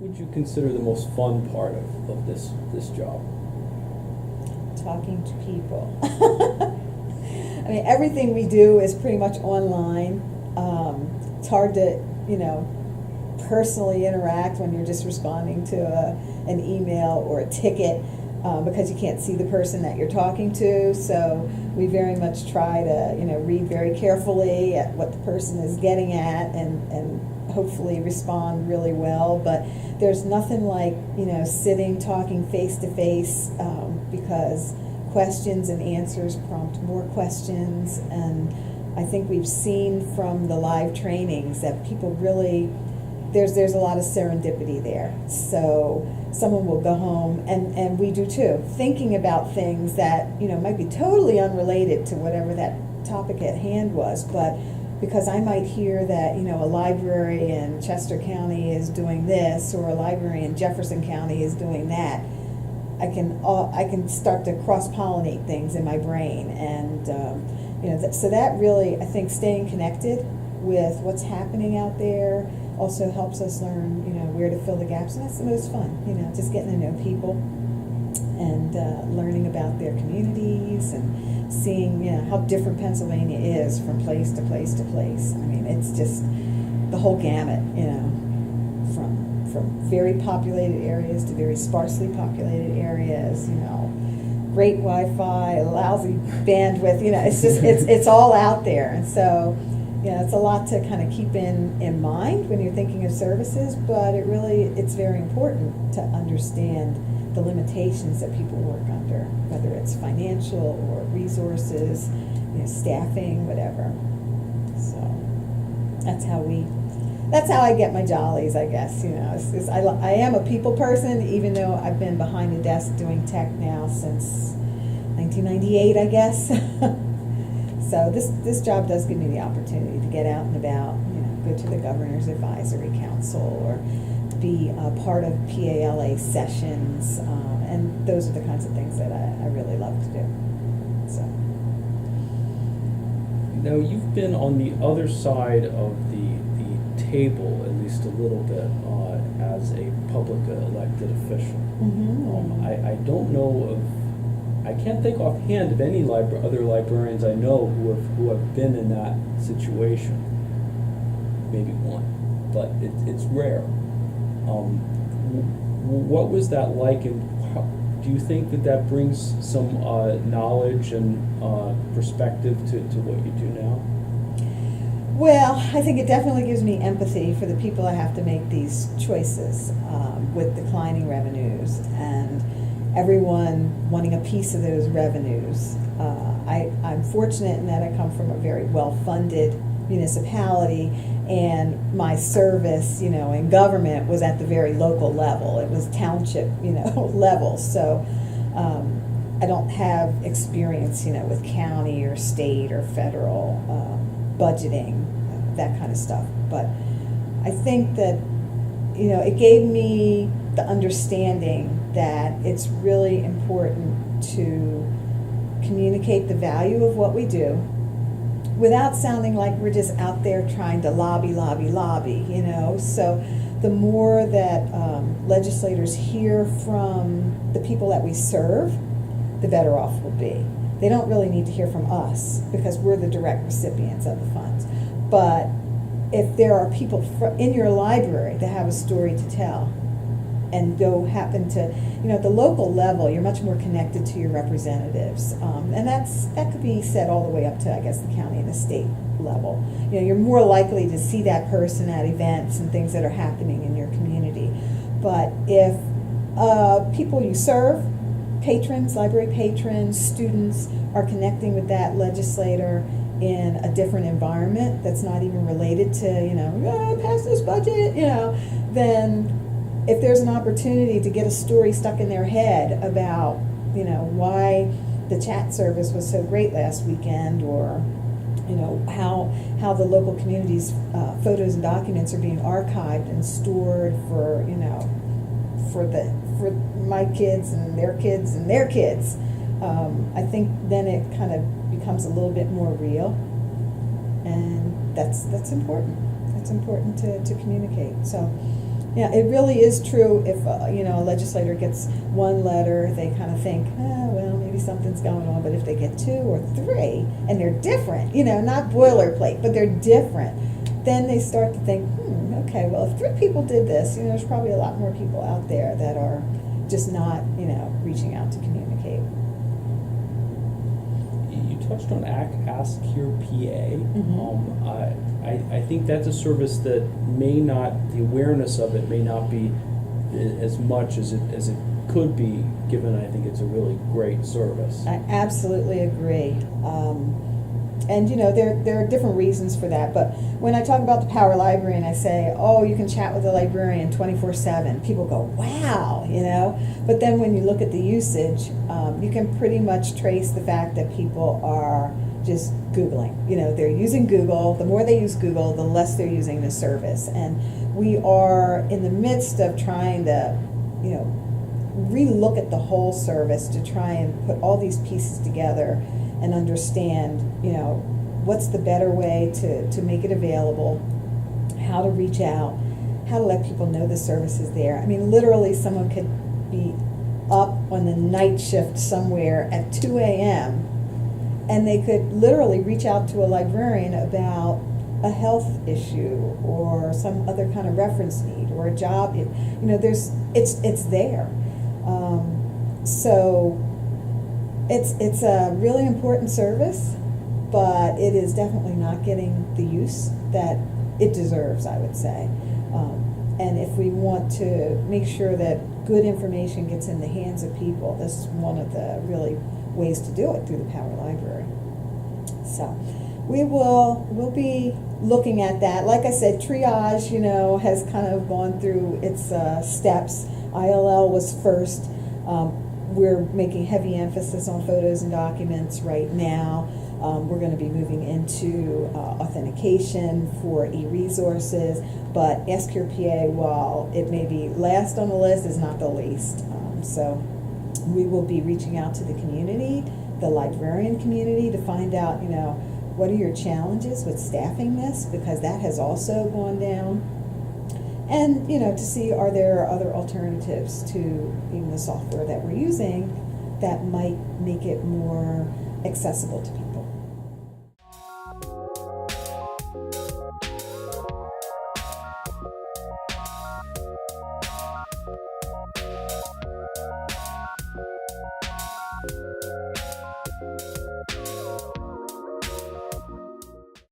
would you consider the most fun part of this job? Talking to people. I mean, everything we do is pretty much online. It's hard to, personally interact when you're just responding to an email or a ticket because you can't see the person that you're talking to. So we very much try to, read very carefully at what the person is getting at and hopefully respond really well. But there's nothing like, sitting, talking face to face because questions and answers prompt more questions. And I think we've seen from the live trainings that people really, there's a lot of serendipity there. So someone will go home, and we do too, thinking about things that, might be totally unrelated to whatever that topic at hand was, but because I might hear that, a library in Chester County is doing this, or a library in Jefferson County is doing that, I can start to cross-pollinate things in my brain. And, so that really, I think, staying connected with what's happening out there also helps us learn, where to fill the gaps. And that's the most fun, just getting to know people and learning about their communities and seeing, how different Pennsylvania is from place to place to place. I mean, it's just the whole gamut, from very populated areas to very sparsely populated areas, great Wi-Fi, lousy bandwidth, it's all out there. And so, it's a lot to kind of keep in mind when you're thinking of services, but it's very important to understand the limitations that people work under, whether it's financial or resources, staffing, whatever. So that's how I get my jollies, I guess. I am a people person, even though I've been behind the desk doing tech now since 1998, I guess. So this job does give me the opportunity to get out and about, go to the Governor's Advisory Council or be a part of PALA sessions, and those are the kinds of things that I really love to do. So. Now, you've been on the other side of the table, at least a little bit, as a public elected official. Mm-hmm. I don't know I can't think offhand of any other librarians I know who have been in that situation. Maybe one, but it's rare. What was that like, and do you think that brings some knowledge and perspective to what you do now? Well, I think it definitely gives me empathy for the people that have to make these choices with declining revenues and everyone wanting a piece of those revenues. I'm fortunate in that I come from a very well-funded municipality, and my service, in government was at the very local level. It was township, level. So I don't have experience, with county or state or federal budgeting, that kind of stuff. But I think that, it gave me the understanding that it's really important to communicate the value of what we do without sounding like we're just out there trying to lobby. So the more that legislators hear from the people that we serve, the better off we'll be. They don't really need to hear from us because we're the direct recipients of the funds. But if there are people in your library that have a story to tell and happen to, at the local level, you're much more connected to your representatives. And that could be said all the way up to, I guess, the county and the state level. You're more likely to see that person at events and things that are happening in your community. But if people you serve, patrons, library patrons, students, are connecting with that legislator in a different environment that's not even related to, pass this budget, then if there's an opportunity to get a story stuck in their head about, why the chat service was so great last weekend, or, how the local community's photos and documents are being archived and stored for, for my kids and their kids and their kids, I think then it kind of becomes a little bit more real, and that's important. That's important to communicate. So Yeah, it really is true. If a legislator gets one letter, they kind of think, well, maybe something's going on. But if they get 2 or 3, and they're different, not boilerplate, but they're different, then they start to think, okay, well, if 3 people did this, there's probably a lot more people out there that are just not, reaching out to communicate. You touched on Ask Your PA. Mm-hmm. I think that's a service that the awareness of it may not be as much as it could be, given I think it's a really great service. I absolutely agree. And there are different reasons for that, but when I talk about the Power Library and I say, oh, you can chat with a librarian 24/7, people go, wow, But then when you look at the usage, you can pretty much trace the fact that people are just Googling. They're using Google. The more they use Google, the less they're using the service. And we are in the midst of trying to, relook at the whole service to try and put all these pieces together and understand, what's the better way to make it available, how to reach out, how to let people know the service is there. I mean, literally someone could be up on the night shift somewhere at 2 a.m. and they could literally reach out to a librarian about a health issue or some other kind of reference need or a job. It's there. So it's a really important service, but it is definitely not getting the use that it deserves, I would say. And if we want to make sure that good information gets in the hands of people, this is one of the really ways to do it, through the Power Library. So we'll be looking at that. Like I said, triage, has kind of gone through its steps. ILL was first. We're making heavy emphasis on photos and documents right now. We're going to be moving into authentication for e-resources, but Ask Your PA, while it may be last on the list, is not the least. So we will be reaching out to the community, the librarian community, to find out, what are your challenges with staffing this, because that has also gone down. And, to see, are there other alternatives to even the software that we're using that might make it more accessible to people.